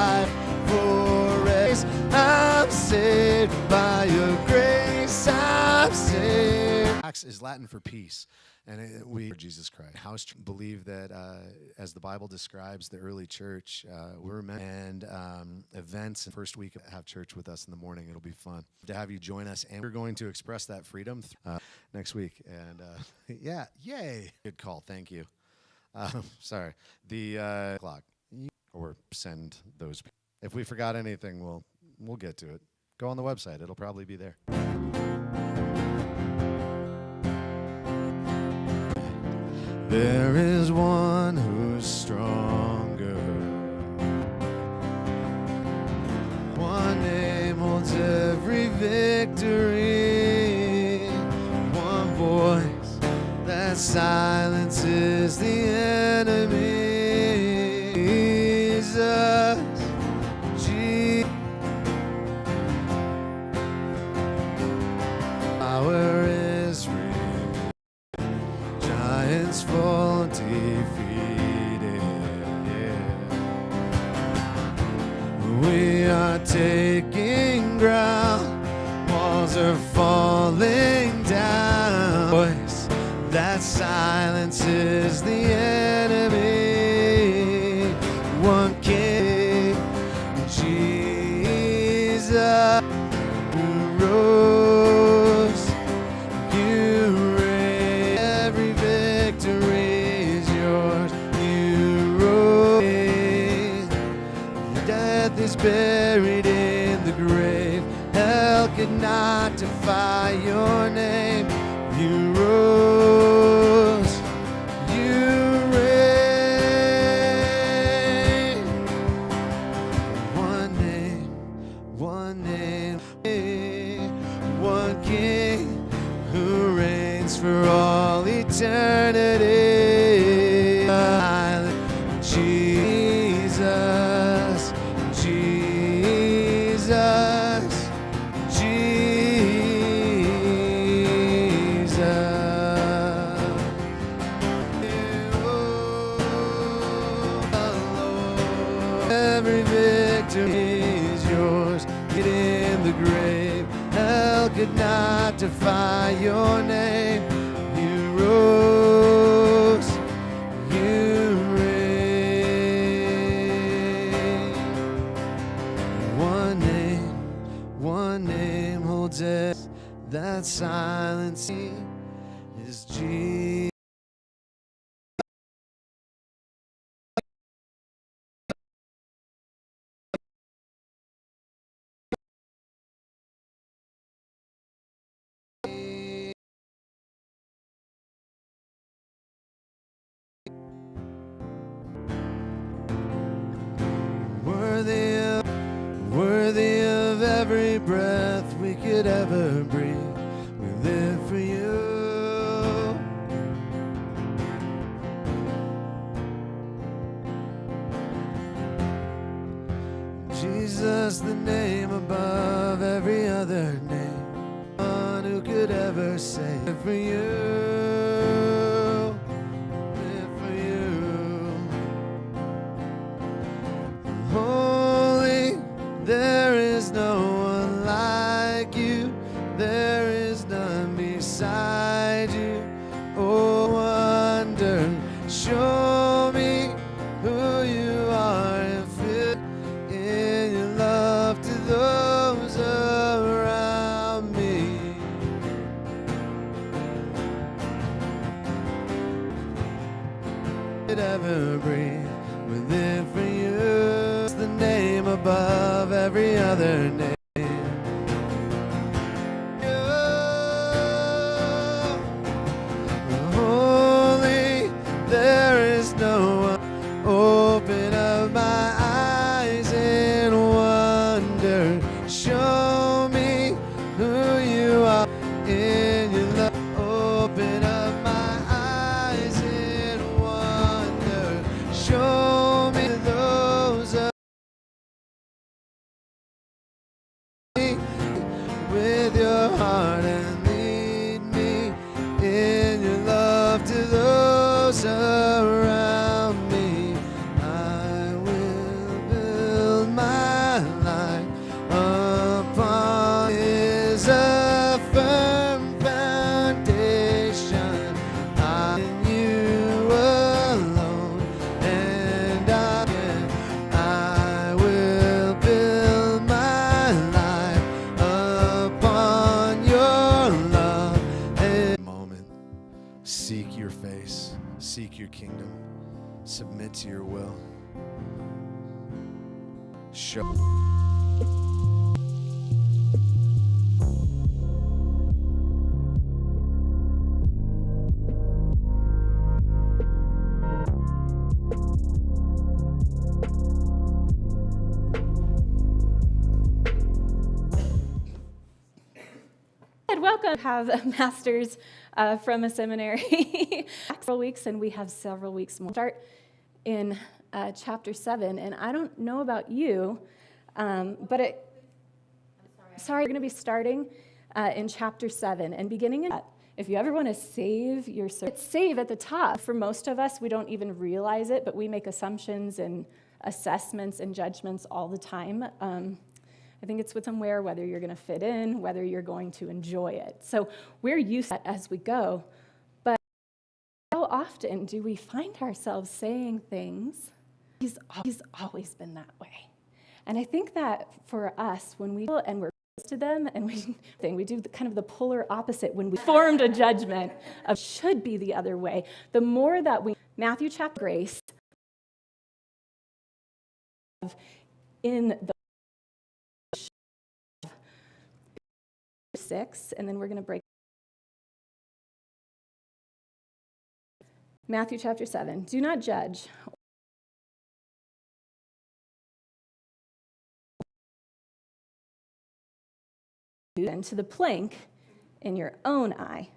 life for grace. I'm saved by your grace. I'm saved. Pax is Latin for peace. And we, Jesus Christ, house believe that as the Bible describes the early church, we're meant and events. And first week, have church with us in the morning. It'll be fun to have you join us, and we're going to express that freedom next week. And yeah, yay! Good call. Thank you. Sorry, the clock or send those. If we forgot anything, we'll get to it. Go on the website; it'll probably be there. There is one who's stronger. One name holds every victory. One voice that silences the enemy. Jesus, Jesus. Power is real. Giants fall defeated, yeah. We are taking ground, walls are falling down. Voice that silences the enemy. One King, Jesus, who rose. You reign, every victory is yours. You rose. Death is buried in the grave. Hell could not defy your name. You rose. You reign. One name, one name, one King who reigns for all eternity. Jesus, Jesus, Jesus. Every victory is yours. Get in the grave. Hell could not defy your name. You rose. You reign. One name holds it. That silence is Jesus. Worthy of every breath we could ever breathe. We live for you. Jesus, the name above every other name. One who could ever say, live for you. There is no one like you. There is none beside you. Oh, wonder, show me who you are and fit in your love to those around me. Could ever breathe, we live for you. It's the name above every other name. Holy, there is no one. Open up my eyes in wonder. Show me who you are in your love. Open up my eyes in wonder. Show your kingdom, submit to your will. Show. Welcome. Have a master's from a seminary. Several weeks, and we have several weeks more. Start in chapter 7, and I don't know about you, but we're going to be starting in chapter 7 and beginning in that. If you ever want to save your it's save at the top. For most of us, we don't even realize it, but we make assumptions and assessments and judgments all the time. I think it's with somewhere, whether you're going to fit in, whether you're going to enjoy it. So we're used to that as we go. But how often do we find ourselves saying things, he's always been that way? And I think that for us, when we and we're close to them, and we do kind of the polar opposite when we formed a judgment of should be the other way. The more that we, Matthew chapter grace, in the 6, and then we're going to break. Matthew chapter 7. Do not judge. And to the plank in your own eye.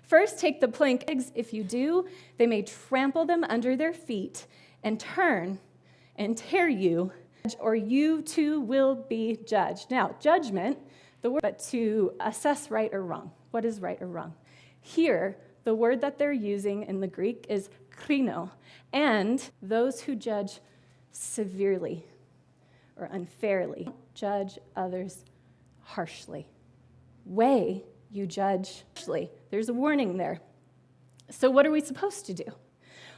First, take the plank. If you do, they may trample them under their feet and turn and tear you, or you too will be judged. Now, judgment, the word, but to assess right or wrong. What is right or wrong? Here, the word that they're using in the Greek is krino, and those who judge severely or unfairly judge others harshly. Way you judge harshly. There's a warning there. So what are we supposed to do?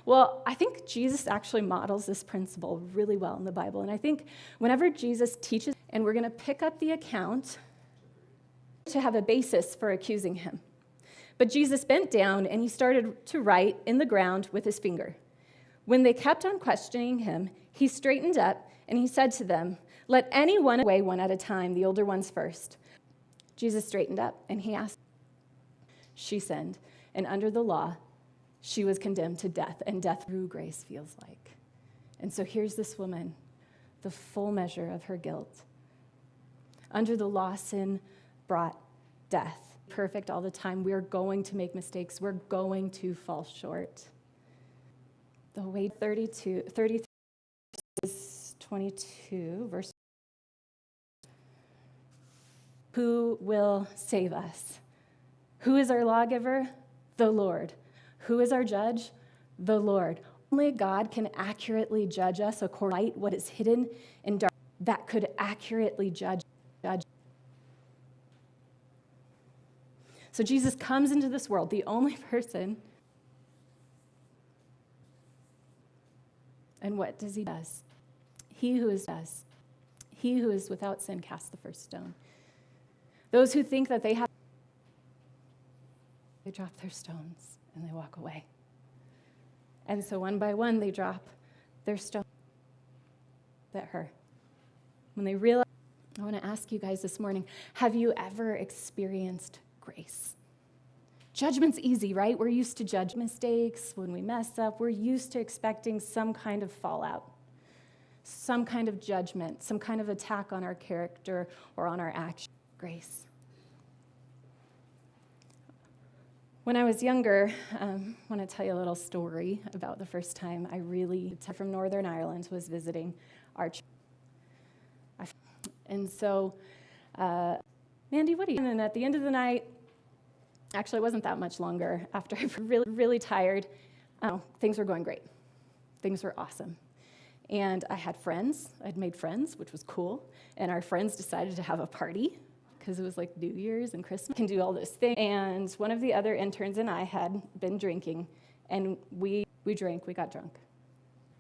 Well, I think Jesus actually models this principle really well in the Bible, and I think whenever Jesus teaches, and we're going to pick up the account to have a basis for accusing him. But Jesus bent down and he started to write in the ground with his finger. When they kept on questioning him, he straightened up and he said to them, "Let anyone away one at a time, the older ones first." Jesus straightened up and he asked, she sinned, and under the law, she was condemned to death, and death through grace feels like. And so here's this woman, the full measure of her guilt. Under the law, sin brought death. Perfect all the time. We're going to make mistakes. We're going to fall short. The way 33 verses 22, verse. Who will save us? Who is our lawgiver? The Lord. Who is our judge? The Lord. Only God can accurately judge us according to light, what is hidden in dark, that could accurately judge. So Jesus comes into this world, the only person. And what does he do? He who is without sin casts the first stone. Those who think that they drop their stones and they walk away. And so one by one they drop their stones at her. When they realize, I want to ask you guys this morning, have you ever experienced grace? Judgment's easy, right? We're used to judge mistakes. When we mess up, we're used to expecting some kind of fallout, some kind of judgment, some kind of attack on our character or on our action. Grace. When I was younger, I want to tell you a little story about the first time I really, from Northern Ireland, was visiting our church. And so, Mandy, what are you doing? And at the end of the night, actually, it wasn't that much longer, after I was really, really tired, things were going great. Things were awesome. And I had friends. I'd made friends, which was cool. And our friends decided to have a party, because it was like New Year's and Christmas. Can do all those things. And one of the other interns and I had been drinking, and we drank, we got drunk.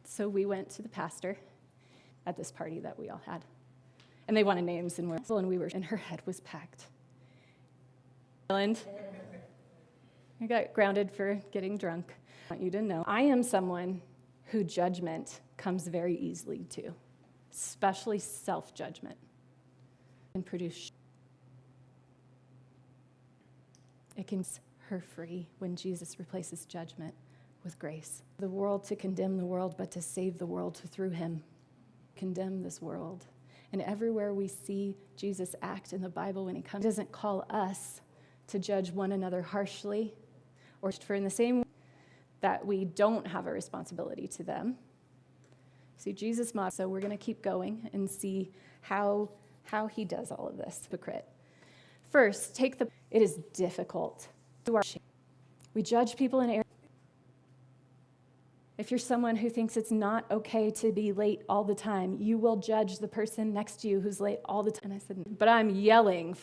So we went to the pastor at this party that we all had. And they wanted names, and her head was packed. I got grounded for getting drunk. I want you to know I am someone who judgment comes very easily to, especially self-judgment, and produce. It can set her free when Jesus replaces judgment with grace. The world to condemn the world, but to save the world through him. Condemn this world. And everywhere we see Jesus act in the Bible when he comes, he doesn't call us to judge one another harshly, or for in the same way that we don't have a responsibility to them. See, Jesus model. So we're going to keep going and see how he does all of this. Hypocrite. First, it is difficult. We judge people in areas. If you're someone who thinks it's not okay to be late all the time, you will judge the person next to you who's late all the time. And I said, but I'm yelling for